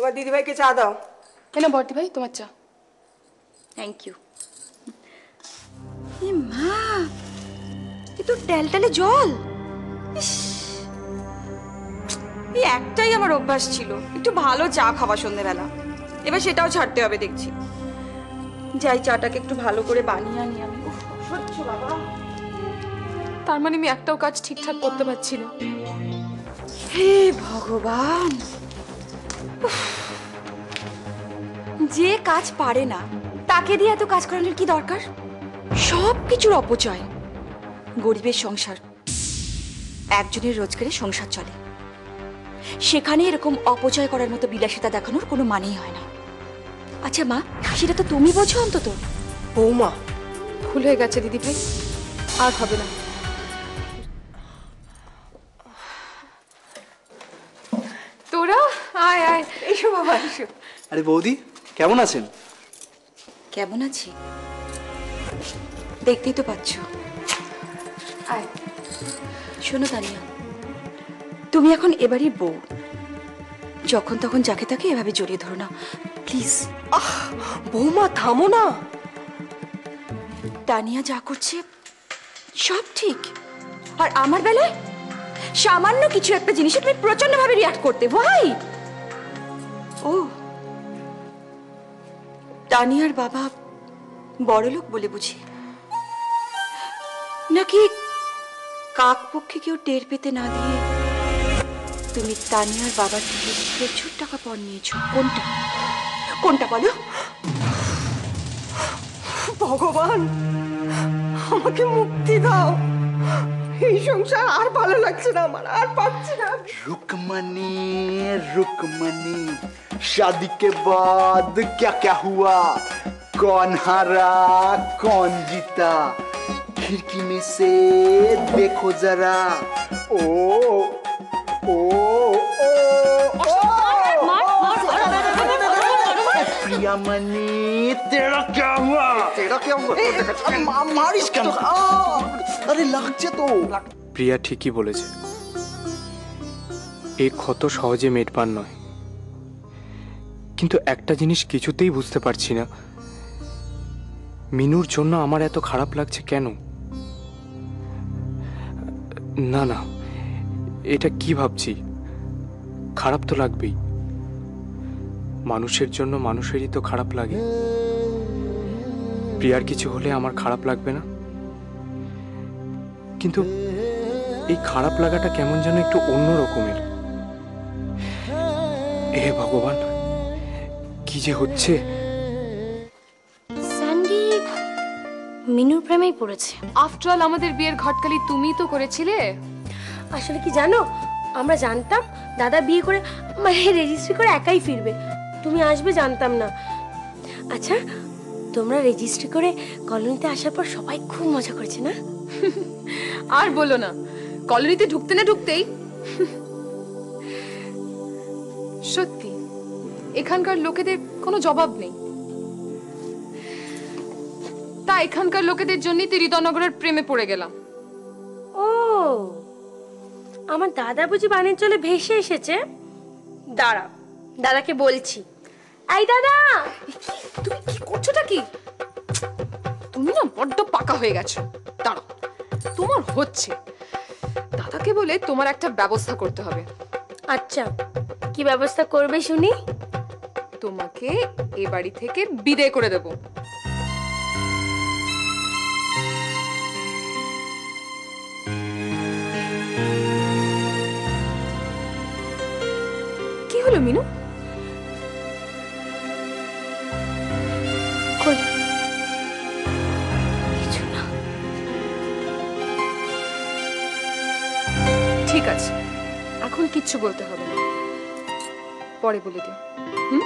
তোমার দিদিভাইকে চা দাও। না বর্দি ভাই তোমার চা। Thank you. এ মা, এ তো ট্যালটালে জল। এই একটাই আমার অভ্যাস ছিল, একটু ভালো চা খাওয়া সন্ধ্যেবেলা। এবার সেটাও ছাড়তে হবে দেখছি। যাই চাটাকে একটু ভালো করে বানিয়ে আনি আমি। সহ্য বাবা। তার মানে আমি একটাও কাজ ঠিকঠাক করতে পারছি না। হে ভগবান, যে কাজ পারে না তাকে দিয়ে এত কাজ করানোর কি দরকার? সব কিছুর অপচয়। গরিবের সংসার, একজনের রোজগারে সংসার চলে, সেখানে এরকম অপচয় করার মতো বিলাসিতা দেখানোর কোনো মানেই হয় না। আচ্ছা মা, সেটা তো তুমি বোঝো অন্তত। বৌমা, ভুল হয়ে গেছে দিদি ভাই, আর হবে না। তোরা আয় আয়, এসো বাবা এসো। আরে বৌদি, কেমন আছেন? কেমন আছি দেখতেই তো পাচ্ছ। আয়। শোনো তানিয়া, তুমি এখন এবারই বউ, যখন তখন যাকে তাকে এভাবে জড়িয়ে ধরো না প্লিজ। বৌমা থামো না। তানিয়া যা করছে সব ঠিক, আর আমার বেলায় সামান্য কিছু একটা জিনিসে তুমি প্রচন্ড ভাবে রিয়াক্ট করতে। ভাই, ও তানিয়ার বাবা বড়লোক বলে বুঝি, নাকি কাক পক্ষে কেউ টের পেতে না দিয়ে তুমি তানিয়ার বাবার থেকে প্রচুর টাকা পণ নিয়েছো? কোনটা কোনটা বলো? ভগবান, আমাকে মুক্তি দাও। এই সংসার আর ভালো লাগছে না আমার, আর পাচ্ছি না। रुकमनी रुकमनी, शादी के बाद क्या क्या हुआ, कौन हारा कौन जीता, खिड़की में से देखो जरा। ओ ओ ओ प्रियामणि, तेरा क्या हुआ? तेरा क्या हुआ? मारिस क्या? अरे লাগছে তো। প্রিয়া ঠিকই বলেছে, এই ক্ষত সহজে মেটবার নয়। কিন্তু একটা জিনিস কিছুতেই বুঝতে পারছি না, মিনুর জন্য আমার এত খারাপ লাগছে কেন? না না, এটা কি ভাবছি, খারাপ তো লাগবেই। মানুষের জন্য মানুষেরই তো খারাপ লাগে। প্রিয়ার কিছু হলে আমার খারাপ লাগবে না? কিন্তু এই খারাপ লাগাটা কেমন যেন একটু অন্য রকমের। হে ভগবান, কি যে হচ্ছে। স্যান্ডি মিনুর প্রেমেই পড়েছে। আফটার অল আমাদের বিয়ের ঘটকালি তুমিই তো করেছিলে। আসলে কি জানো, আমরা জানতাম দাদা বিয়ে করে মানে রেজিস্ট্রি করে একাই ফিরবে, তুমি আসবে জানতাম না। আচ্ছা, তোমরা রেজিস্ট্রি করে কলোনিতে আসার পর সবাই খুব মজা করেছে না? আর বলো না, কলোনিতে ঢুকতে না ঢুকতেই সত্যি এখানকার লোকেদের কোনো জবাব নেই। তা এখানকার লোকেদের জন্যই ত্রিতনগরের প্রেমে পড়ে গেলাম। ও, আমার দাদা বুঝি বানের চলে ভেসে এসেছে। দাঁড়া, দাদাকে বলছি। এই দাদা, তুমি কি করছোটা কি? তুমি না বড্ড পাকা হয়ে গেছো। দাঁড়াও, তোমার হচ্ছে। দাদাকে বলে তোমার একটা ব্যবস্থা করতে হবে। আচ্ছা কি ব্যবস্থা করবে শুনি? তোমাকে এ বাড়ি থেকে বিদায় করে দেব। কি হলো মিনু? কই কিছু না। ঠিক আছে, এখন কিচ্ছু বলতে হবে না, পরে বলে দিও। হুম?